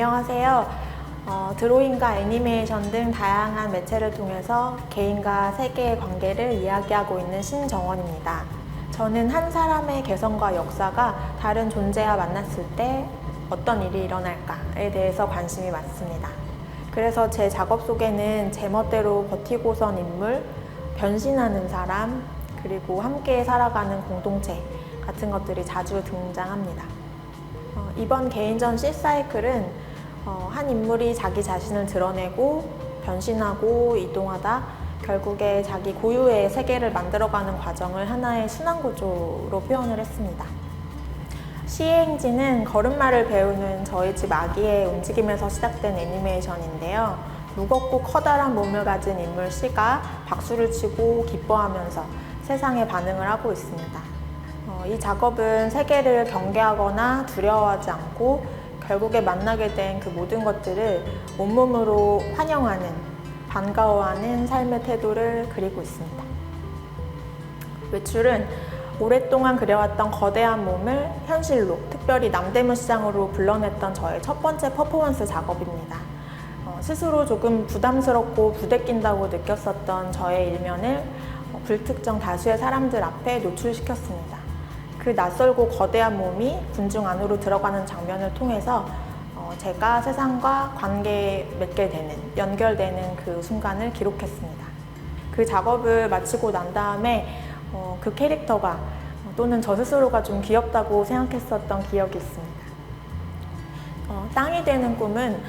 안녕하세요. 드로잉과 애니메이션 등 다양한 매체를 통해서 개인과 세계의 관계를 이야기하고 있는 신정원입니다. 저는 한 사람의 개성과 역사가 다른 존재와 만났을 때 어떤 일이 일어날까에 대해서 관심이 많습니다. 그래서 제 작업 속에는 제멋대로 버티고 선 인물, 변신하는 사람, 그리고 함께 살아가는 공동체 같은 것들이 자주 등장합니다. 이번 개인전 C사이클은 한 인물이 자기 자신을 드러내고 변신하고 이동하다 결국에 자기 고유의 세계를 만들어가는 과정을 하나의 순환구조로 표현을 했습니다. 시의 행진은 걸음마를 배우는 저희 집 아기의 움직임에서 시작된 애니메이션인데요. 무겁고 커다란 몸을 가진 인물 C가 박수를 치고 기뻐하면서 세상에 반응을 하고 있습니다. 이 작업은 세계를 경계하거나 두려워하지 않고 결국에 만나게 된 그 모든 것들을 온몸으로 환영하는, 반가워하는 삶의 태도를 그리고 있습니다. 외출은 오랫동안 그려왔던 거대한 몸을 현실로, 특별히 남대문 시장으로 불러냈던 저의 첫 번째 퍼포먼스 작업입니다. 스스로 조금 부담스럽고 부대낀다고 느꼈었던 저의 일면을 불특정 다수의 사람들 앞에 노출시켰습니다. 그 낯설고 거대한 몸이 군중 안으로 들어가는 장면을 통해서 제가 세상과 관계 맺게 되는, 연결되는 그 순간을 기록했습니다. 그 작업을 마치고 난 다음에 그 캐릭터가 또는 저 스스로가 좀 귀엽다고 생각했었던 기억이 있습니다. 땅이 되는 꿈은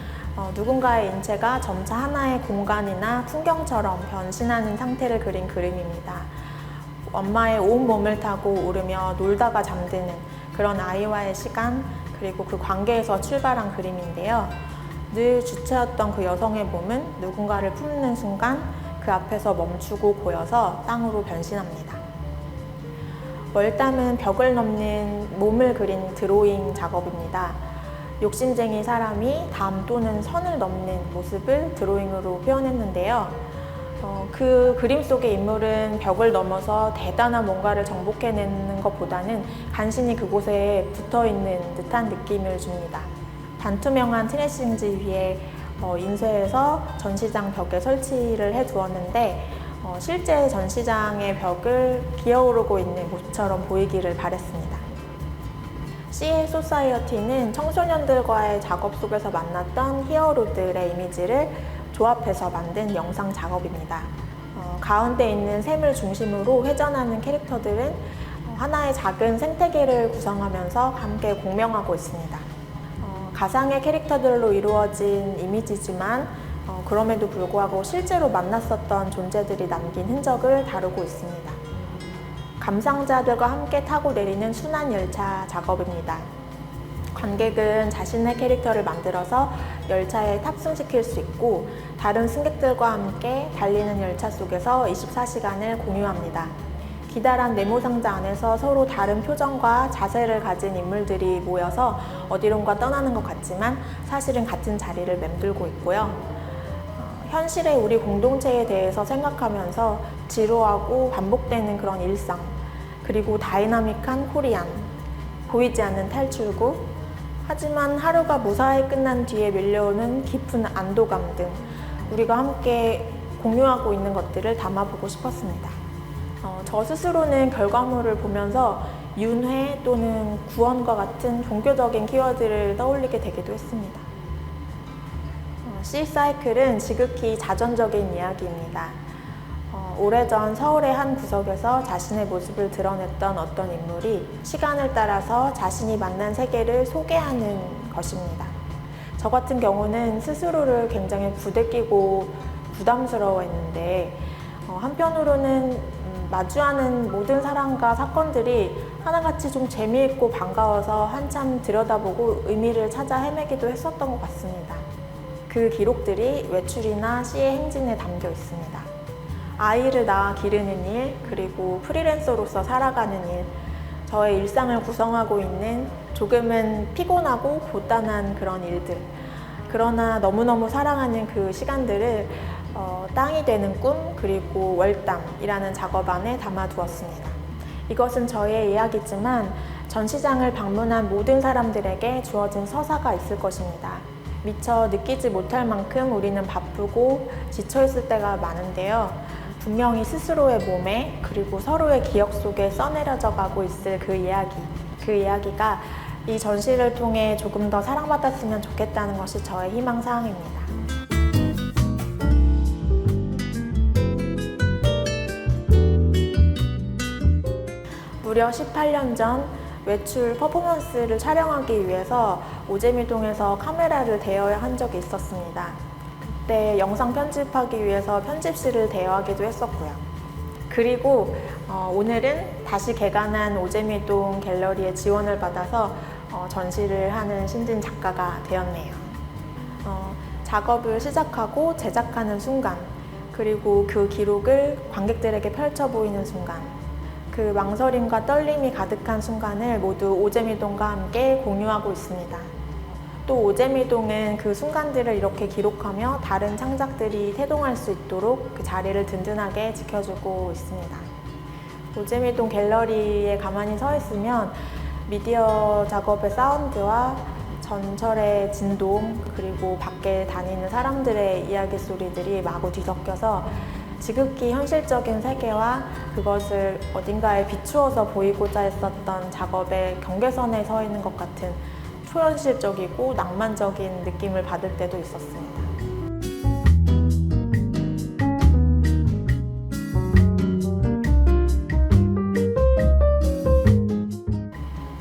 누군가의 인체가 점차 하나의 공간이나 풍경처럼 변신하는 상태를 그린 그림입니다. 엄마의 온 몸을 타고 오르며 놀다가 잠드는 그런 아이와의 시간, 그리고 그 관계에서 출발한 그림인데요. 늘 주체였던 그 여성의 몸은 누군가를 품는 순간 그 앞에서 멈추고 고여서 땅으로 변신합니다. 월담은 벽을 넘는 몸을 그린 드로잉 작업입니다. 욕심쟁이 사람이 담 또는 선을 넘는 모습을 드로잉으로 표현했는데요. 그 그림 속의 인물은 벽을 넘어서 대단한 뭔가를 정복해내는 것보다는 간신히 그곳에 붙어있는 듯한 느낌을 줍니다. 반투명한 트레싱지 위에 인쇄해서 전시장 벽에 설치를 해두었는데 실제 전시장의 벽을 기어오르고 있는 모습처럼 보이기를 바랬습니다. C의 소사이어티는 청소년들과의 작업 속에서 만났던 히어로들의 이미지를 조합해서 만든 영상 작업입니다. 가운데 있는 샘을 중심으로 회전하는 캐릭터들은 하나의 작은 생태계를 구성하면서 함께 공명하고 있습니다. 가상의 캐릭터들로 이루어진 이미지지만 그럼에도 불구하고 실제로 만났었던 존재들이 남긴 흔적을 다루고 있습니다. 감상자들과 함께 타고 내리는 순환열차 작업입니다. 관객은 자신의 캐릭터를 만들어서 열차에 탑승시킬 수 있고 다른 승객들과 함께 달리는 열차 속에서 24시간을 공유합니다. 기다란 네모상자 안에서 서로 다른 표정과 자세를 가진 인물들이 모여서 어디론가 떠나는 것 같지만 사실은 같은 자리를 맴돌고 있고요. 현실의 우리 공동체에 대해서 생각하면서 지루하고 반복되는 그런 일상, 그리고 다이나믹한 코리안, 보이지 않는 탈출구, 하지만 하루가 무사히 끝난 뒤에 밀려오는 깊은 안도감 등 우리가 함께 공유하고 있는 것들을 담아보고 싶었습니다. 저 스스로는 결과물을 보면서 윤회 또는 구원과 같은 종교적인 키워드를 떠올리게 되기도 했습니다. C사이클은 지극히 자전적인 이야기입니다. 오래전 서울의 한 구석에서 자신의 모습을 드러냈던 어떤 인물이 시간을 따라서 자신이 만난 세계를 소개하는 것입니다. 저 같은 경우는 스스로를 굉장히 부대끼고 부담스러워했는데 한편으로는 마주하는 모든 사람과 사건들이 하나같이 좀 재미있고 반가워서 한참 들여다보고 의미를 찾아 헤매기도 했었던 것 같습니다. 그 기록들이 외출이나 C의 행진에 담겨 있습니다. 아이를 낳아 기르는 일, 그리고 프리랜서로서 살아가는 일, 저의 일상을 구성하고 있는 조금은 피곤하고 고단한 그런 일들, 그러나 너무너무 사랑하는 그 시간들을 땅이 되는 꿈, 그리고 월담이라는 작업 안에 담아두었습니다. 이것은 저의 이야기지만 전시장을 방문한 모든 사람들에게 주어진 서사가 있을 것입니다. 미처 느끼지 못할 만큼 우리는 바쁘고 지쳐있을 때가 많은데요. 분명히 스스로의 몸에 그리고 서로의 기억 속에 써내려져 가고 있을 그 이야기가 이 전시를 통해 조금 더 사랑받았으면 좋겠다는 것이 저의 희망사항입니다. 무려 18년 전 외출 퍼포먼스를 촬영하기 위해서 오재미동에서 카메라를 대여해야 한 적이 있었습니다. 그때 영상 편집하기 위해서 편집실을 대여하기도 했었고요. 그리고 오늘은 다시 개관한 오재미동 갤러리의 지원을 받아서 전시를 하는 신진 작가가 되었네요. 작업을 시작하고 제작하는 순간, 그리고 그 기록을 관객들에게 펼쳐 보이는 순간, 그 망설임과 떨림이 가득한 순간을 모두 오재미동과 함께 공유하고 있습니다. 또 오재미동은 그 순간들을 이렇게 기록하며 다른 창작들이 태동할 수 있도록 그 자리를 든든하게 지켜주고 있습니다. 오재미동 갤러리에 가만히 서 있으면 미디어 작업의 사운드와 전철의 진동, 그리고 밖에 다니는 사람들의 이야기 소리들이 마구 뒤섞여서 지극히 현실적인 세계와 그것을 어딘가에 비추어서 보이고자 했었던 작업의 경계선에 서 있는 것 같은 초현실적이고 낭만적인 느낌을 받을 때도 있었습니다.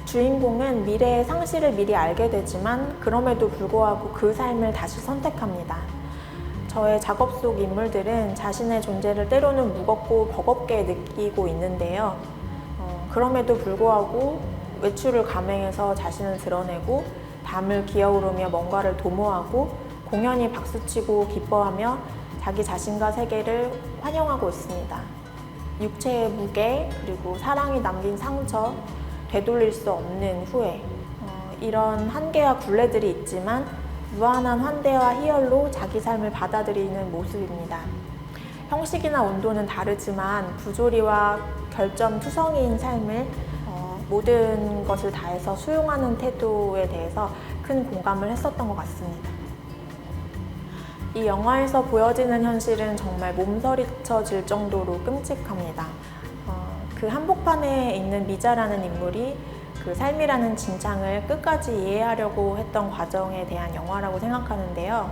주인공은 미래의 상실을 미리 알게 되지만 그럼에도 불구하고 그 삶을 다시 선택합니다. 저의 작업 속 인물들은 자신의 존재를 때로는 무겁고 버겁게 느끼고 있는데요. 그럼에도 불구하고 외출을 감행해서 자신을 드러내고 밤을 기어오르며 뭔가를 도모하고 공연히 박수치고 기뻐하며 자기 자신과 세계를 환영하고 있습니다. 육체의 무게, 그리고 사랑이 남긴 상처, 되돌릴 수 없는 후회, 이런 한계와 굴레들이 있지만 무한한 환대와 희열로 자기 삶을 받아들이는 모습입니다. 형식이나 온도는 다르지만 부조리와 결점투성이인 삶을 모든 것을 다해서 수용하는 태도에 대해서 큰 공감을 했었던 것 같습니다. 이 영화에서 보여지는 현실은 정말 몸서리쳐질 정도로 끔찍합니다. 그 한복판에 있는 미자라는 인물이 그 삶이라는 진창을 끝까지 이해하려고 했던 과정에 대한 영화라고 생각하는데요.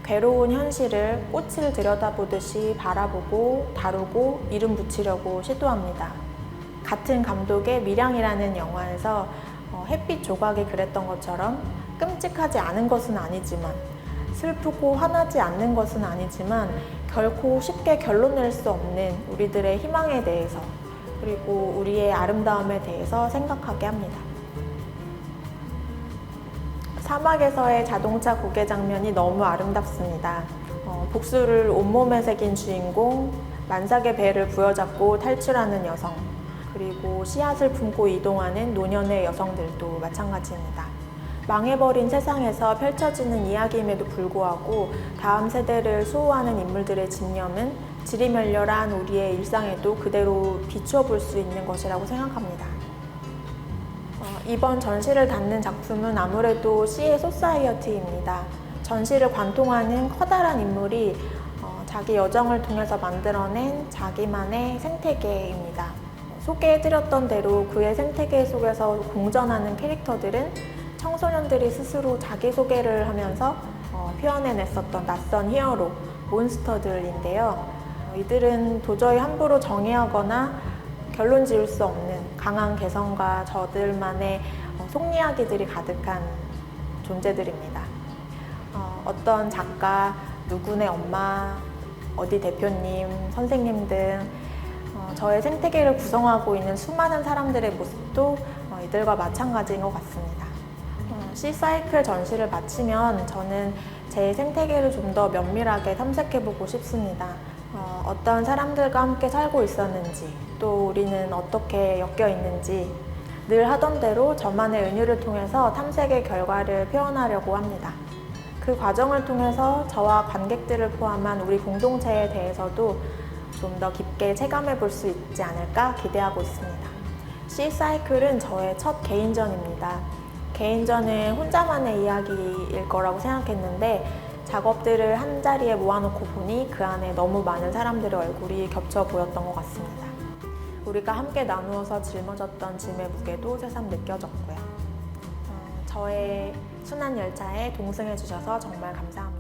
괴로운 현실을 꽃을 들여다보듯이 바라보고 다루고 이름 붙이려고 시도합니다. 같은 감독의 밀양이라는 영화에서 햇빛 조각이 그랬던 것처럼 끔찍하지 않은 것은 아니지만 슬프고 화나지 않는 것은 아니지만 결코 쉽게 결론 낼 수 없는 우리들의 희망에 대해서, 그리고 우리의 아름다움에 대해서 생각하게 합니다. 사막에서의 자동차 고개 장면이 너무 아름답습니다. 복수를 온몸에 새긴 주인공, 만삭의 배를 부여잡고 탈출하는 여성, 그리고 씨앗을 품고 이동하는 노년의 여성들도 마찬가지입니다. 망해버린 세상에서 펼쳐지는 이야기임에도 불구하고 다음 세대를 수호하는 인물들의 집념은 지리멸렬한 우리의 일상에도 그대로 비추어 볼 수 있는 것이라고 생각합니다. 이번 전시를 담는 작품은 아무래도 시의 소사이어티입니다. 전시를 관통하는 커다란 인물이 자기 여정을 통해서 만들어낸 자기만의 생태계입니다. 소개해드렸던 대로 그의 생태계 속에서 공존하는 캐릭터들은 청소년들이 스스로 자기소개를 하면서 표현해냈었던 낯선 히어로, 몬스터들인데요. 이들은 도저히 함부로 정의하거나 결론 지을 수 없는 강한 개성과 저들만의 속 이야기들이 가득한 존재들입니다. 어떤 작가, 누구네 엄마, 어디 대표님, 선생님 등 저의 생태계를 구성하고 있는 수많은 사람들의 모습도 이들과 마찬가지인 것 같습니다. 시사이클 전시를 마치면 저는 제 생태계를 좀 더 면밀하게 탐색해보고 싶습니다. 어떤 사람들과 함께 살고 있었는지, 또 우리는 어떻게 엮여 있는지 늘 하던 대로 저만의 은유를 통해서 탐색의 결과를 표현하려고 합니다. 그 과정을 통해서 저와 관객들을 포함한 우리 공동체에 대해서도 좀 더 깊게 체감해 볼 수 있지 않을까 기대하고 있습니다. 시사이클은 저의 첫 개인전입니다. 개인전은 혼자만의 이야기일 거라고 생각했는데 작업들을 한 자리에 모아놓고 보니 그 안에 너무 많은 사람들의 얼굴이 겹쳐 보였던 것 같습니다. 우리가 함께 나누어서 짊어졌던 짐의 무게도 새삼 느껴졌고요. 저의 순환 열차에 동승해 주셔서 정말 감사합니다.